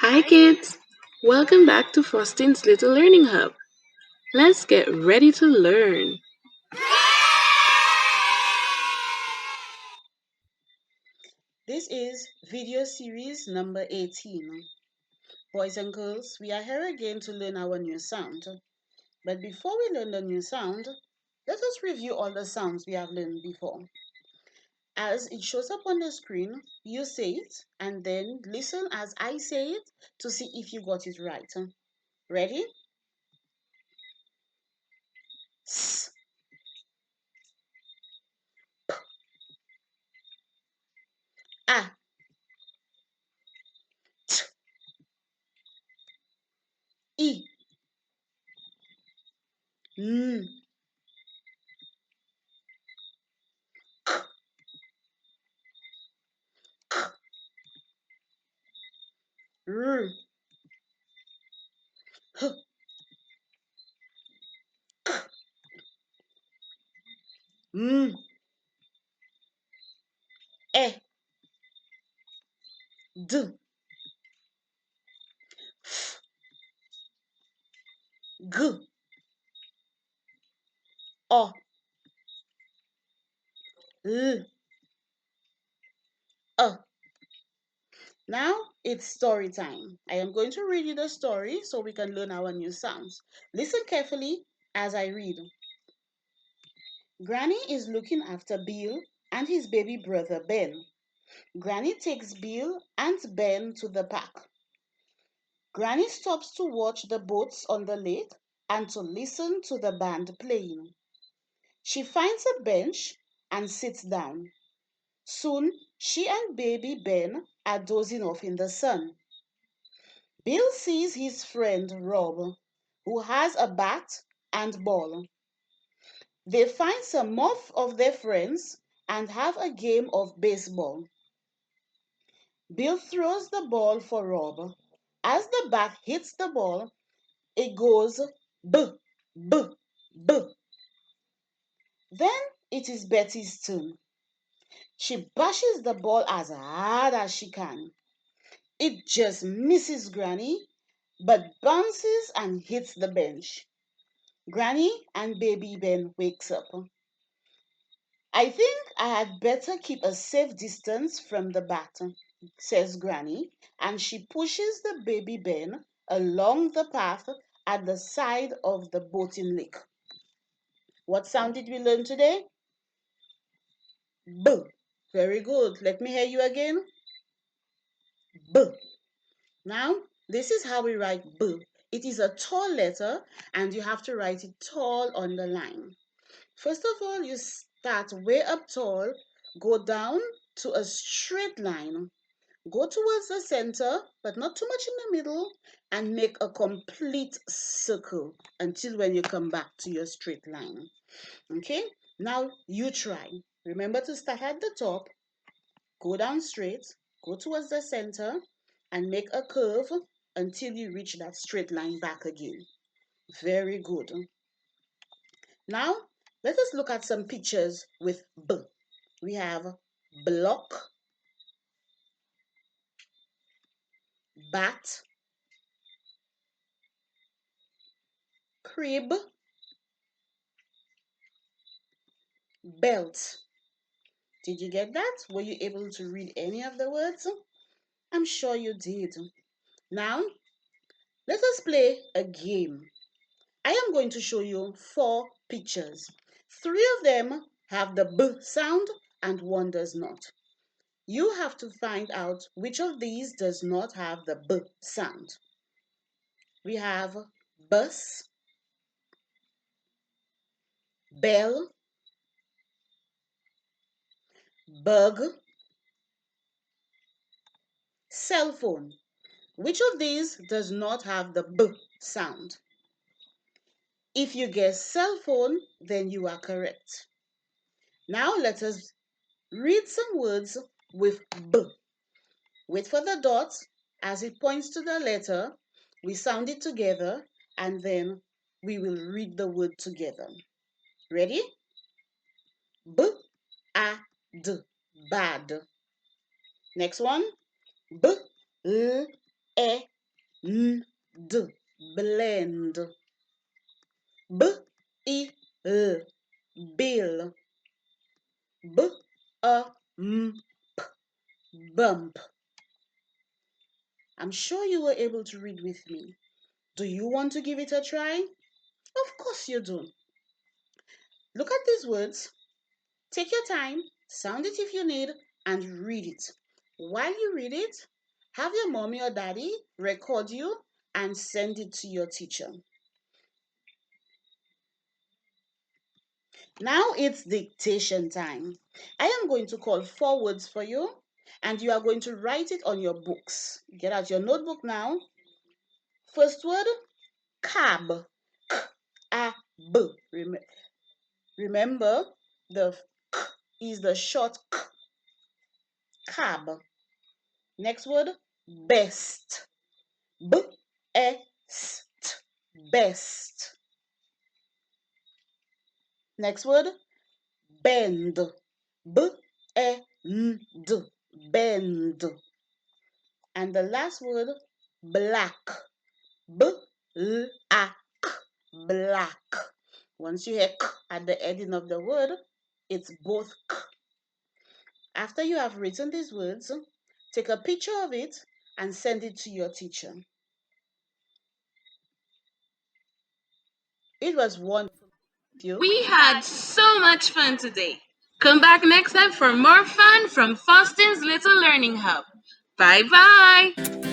Hi kids! Welcome back to Fostin's Little Learning Hub. Let's get ready to learn. This is video series number 18. Boys and girls, we are here again to learn our new sound. But before we learn the new sound, let us review all the sounds we have learned before. As it shows up on the screen, you say it and then listen as I say it to see if you got it right. Ready? S, a, t, I, n, k, k, r, h, k, m, e, d, f, g, o, l, e. Now it's story time. I am going to read you the story so we can learn our new sounds. Listen carefully as I read. Granny is looking after Bill and his baby brother Ben. Granny takes Bill and Ben to the park. Granny stops to watch the boats on the lake and to listen to the band playing. She finds a bench and sits down. Soon she and baby Ben are dozing off in the sun. Bill sees his friend Rob, who has a bat and ball. They find some more of their friends and have a game of baseball. Bill throws the ball for Rob. As the bat hits the ball, it goes b, b, b. Then it is Betty's turn. She bashes the ball as hard as she can. It just misses Granny, but bounces and hits the bench. Granny and baby Ben wakes up. I think I had better keep a safe distance from the bat, says Granny, and she pushes the baby Ben along the path at the side of the boating lake. What sound did we learn today? B. Very good. Let me hear you again. B. Now, this is how we write B. It is a tall letter and you have to write it tall on the line. First of all, you start way up tall, go down to a straight line, go towards the center, but not too much in the middle, and make a complete circle until when you come back to your straight line. Okay, now you try. Remember to start at the top, go down straight, go towards the center, and make a curve until you reach that straight line back again. Very good. Now, let us look at some pictures with B. We have block, bat, crib, belt. Did you get that? Were you able to read any of the words? I'm sure you did. Now, let us play a game. I am going to show you 4 pictures. 3 of them have the B sound and one does not. You have to find out which of these does not have the B sound. We have bus, bell, bug, cell phone. Which of these does not have the B sound? If you guess cell phone, then you are correct. Now let us read some words with B. Wait for the dot as it points to the letter. We sound it together and then we will read the word together. Ready? B, A, D, bad. Next one. B, L, E, blend. B I L, bill. B A M, bump. I'm sure you were able to read with me. Do you want to give it a try? Of course you do. Look at these words. Take your time, sound it if you need, and read it. While you read it, have your mommy or daddy record you and send it to your teacher. Now it's dictation time. I am going to call four words for you, and you are going to write it on your books. Get out your notebook now. First word, cab. K-A-B. Remember, the k is the short k, cab. Next word, best. B-E-S-T, best. Next word, bend. B-E-N-D, bend. And the last word, black. B-L-A-K, black. Once you hear k at the ending of the word, it's both k. After you have written these words, take a picture of it and send it to your teacher. It was wonderful with you. We had so much fun today. Come back next time for more fun from Fostin's Little Learning Hub. Bye bye.